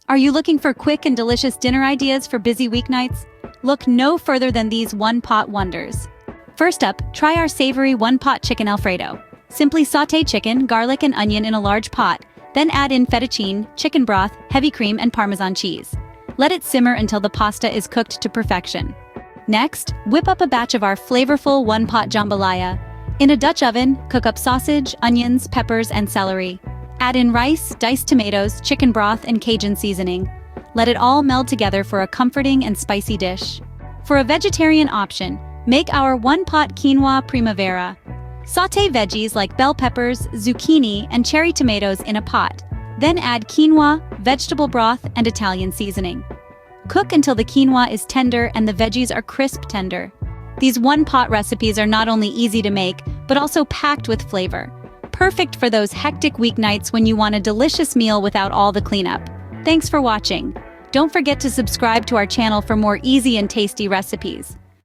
Are you looking for quick and delicious dinner ideas for busy weeknights? Look no further than these one-pot wonders. First up, try our savory one-pot chicken Alfredo. Simply sauté chicken, garlic, and onion in a large pot, then add in fettuccine, chicken broth, heavy cream, and Parmesan cheese. Let it simmer until the pasta is cooked to perfection. Next, whip up a batch of our flavorful one-pot jambalaya. In a Dutch oven, cook up sausage, onions, peppers, and celery. Add in rice, diced tomatoes, chicken broth, and Cajun seasoning. Let it all meld together for a comforting and spicy dish. For a vegetarian option, make our one-pot quinoa primavera. Sauté veggies like bell peppers, zucchini, and cherry tomatoes in a pot. Then add quinoa, vegetable broth, and Italian seasoning. Cook until the quinoa is tender and the veggies are crisp tender. These one-pot recipes are not only easy to make, but also packed with flavor. Perfect for those hectic weeknights when you want a delicious meal without all the cleanup. Thanks for watching. Don't forget to subscribe to our channel for more easy and tasty recipes.